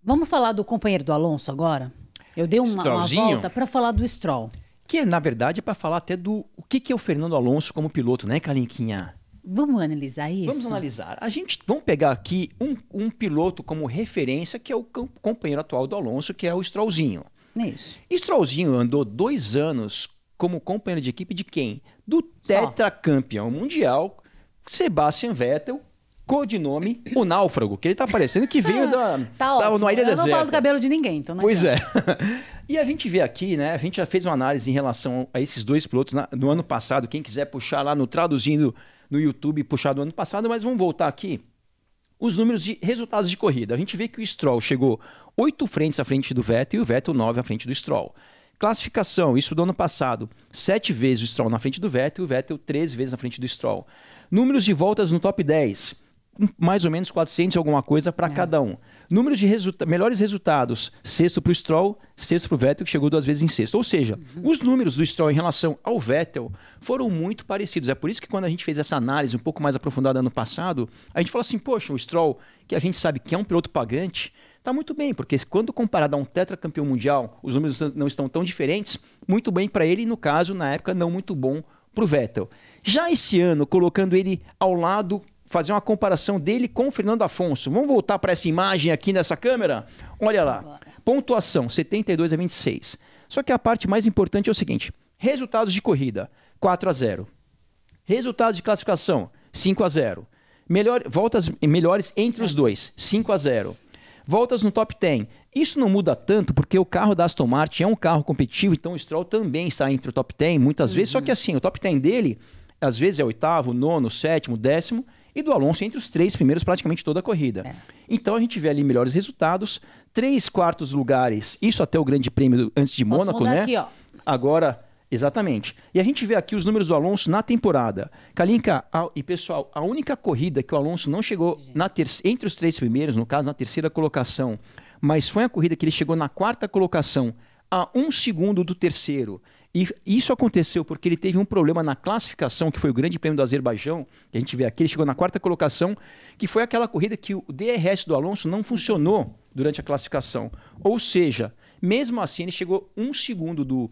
Vamos falar do companheiro do Alonso agora? Eu dei uma volta para falar do Stroll. Que, na verdade, é para falar até do o que é o Fernando Alonso como piloto, né, Kalinquinha? Vamos analisar isso? Vamos analisar. Vamos pegar aqui um piloto como referência, que é o companheiro atual do Alonso, que é o Strollzinho. Isso. Strollzinho andou 2 anos como companheiro de equipe de quem? Do tetracampeão mundial, Sebastian Vettel, codinome o Náufrago, que ele tá parecendo que veio da ótimo. Ilha Deserta. Eu não falo do cabelo de ninguém, então não Pois é. E a gente vê aqui, né? A gente já fez uma análise em relação a esses dois pilotos no ano passado. Quem quiser puxar lá no Traduzindo no YouTube, puxar do ano passado, mas vamos voltar aqui. Os números de resultados de corrida. A gente vê que o Stroll chegou 8 frentes à frente do Vettel e o Vettel 9 à frente do Stroll. Classificação, isso do ano passado. 7 vezes o Stroll na frente do Vettel e o Vettel 13 vezes na frente do Stroll. Números de voltas no top 10. Mais ou menos 400 e alguma coisa para cada um. Números de melhores resultados. 6º para o Stroll, 6º para o Vettel, que chegou 2 vezes em 6º. Ou seja, os números do Stroll em relação ao Vettel foram muito parecidos. É por isso que quando a gente fez essa análise um pouco mais aprofundada ano passado, a gente falou assim, poxa, o Stroll, que a gente sabe que é um piloto pagante, está muito bem, porque quando comparado a um tetracampeão mundial, os números não estão tão diferentes, muito bem para ele e, no caso, na época, não muito bom para o Vettel. Já esse ano, colocando ele ao lado, fazer uma comparação dele com o Fernando Afonso. Vamos voltar para essa imagem aqui nessa câmera? Olha lá. Pontuação, 72-26. Só que a parte mais importante é o seguinte. Resultados de corrida, 4-0. Resultados de classificação, 5-0. Voltas melhores entre os dois, 5-0. Voltas no top 10. Isso não muda tanto porque o carro da Aston Martin é um carro competitivo, então o Stroll também está entre o top 10 muitas vezes. Só que assim, o top 10 dele, às vezes é 8º, 9º, 7º, 10º. E do Alonso entre os 3 primeiros praticamente toda a corrida. Então a gente vê ali melhores resultados, 3 quartos lugares, isso até o grande prêmio antes de Mônaco, né? Aqui, ó. Agora, exatamente. E a gente vê aqui os números do Alonso na temporada. Kalinka, e pessoal, a única corrida que o Alonso não chegou entre os 3 primeiros, no caso na 3ª colocação, mas foi a corrida que ele chegou na 4ª colocação, a 1 segundo do 3º. E isso aconteceu porque ele teve um problema na classificação, que foi o Grande Prêmio do Azerbaijão, que a gente vê aqui, ele chegou na 4ª colocação, que foi aquela corrida que o DRS do Alonso não funcionou durante a classificação. Ou seja, mesmo assim ele chegou 1 segundo do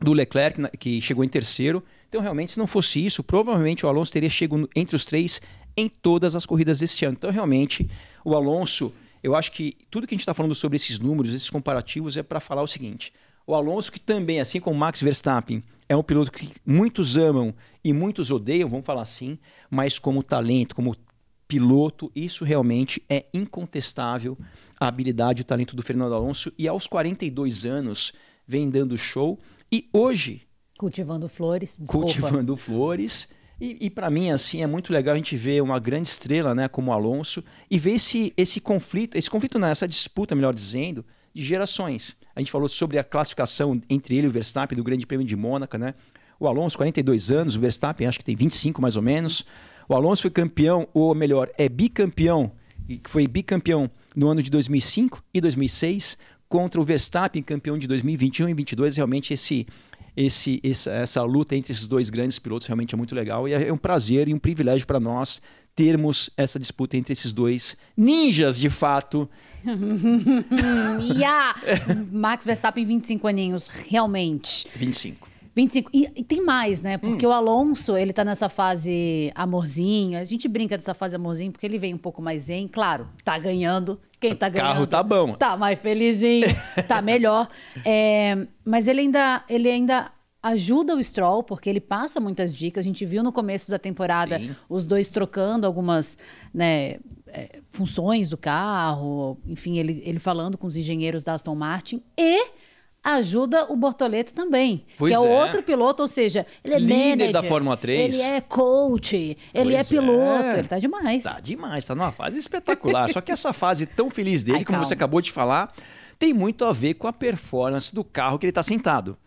Leclerc, que chegou em 3º. Então realmente, se não fosse isso, provavelmente o Alonso teria chegado entre os 3 em todas as corridas desse ano. Então realmente, o Alonso, eu acho que tudo que a gente está falando sobre esses números, esses comparativos, é para falar o seguinte. O Alonso, que também, assim como Max Verstappen, é um piloto que muitos amam e muitos odeiam, vamos falar assim, mas como talento, como piloto, isso realmente é incontestável, a habilidade e o talento do Fernando Alonso. E aos 42 anos vem dando show. E hoje... Cultivando flores, desculpa. Cultivando flores. E para mim, assim, é muito legal a gente ver uma grande estrela, né, como o Alonso, e ver esse conflito, não, essa disputa, melhor dizendo, de gerações. A gente falou sobre a classificação entre ele e o Verstappen do Grande Prêmio de Mônaco, né? O Alonso, 42 anos, o Verstappen acho que tem 25 mais ou menos. O Alonso foi campeão, ou melhor, é bicampeão, foi bicampeão no ano de 2005 e 2006, contra o Verstappen, campeão de 2021 e 2022. Realmente essa luta entre esses dois grandes pilotos realmente é muito legal e é um prazer e um privilégio para nós termos essa disputa entre esses dois ninjas, de fato. Max Verstappen, 25 aninhos, realmente. 25. E tem mais, né? Porque o Alonso, ele tá nessa fase amorzinho. A gente brinca dessa fase amorzinho porque ele vem um pouco mais zen. Claro, tá ganhando. Quem tá ganhando... O carro tá bom. Tá mais felizinho, tá melhor. Mas ele ainda ajuda o Stroll, porque ele passa muitas dicas. A gente viu no começo da temporada os dois trocando algumas, né, funções do carro. Enfim, ele falando com os engenheiros da Aston Martin. E ajuda o Bortoleto também, que é o outro piloto, ou seja, ele é líder manager, da Fórmula 3. Ele é coach, ele é piloto, ele tá demais. Tá demais, tá numa fase espetacular. Só que essa fase tão feliz dele, como você acabou de falar, tem muito a ver com a performance do carro que ele tá sentado.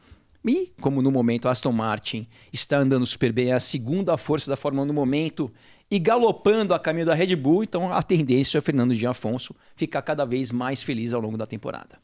E, como no momento a Aston Martin está andando super bem, é a segunda força da Fórmula 1 no momento, e galopando a caminho da Red Bull, então a tendência é o Fernando de Afonso ficar cada vez mais feliz ao longo da temporada.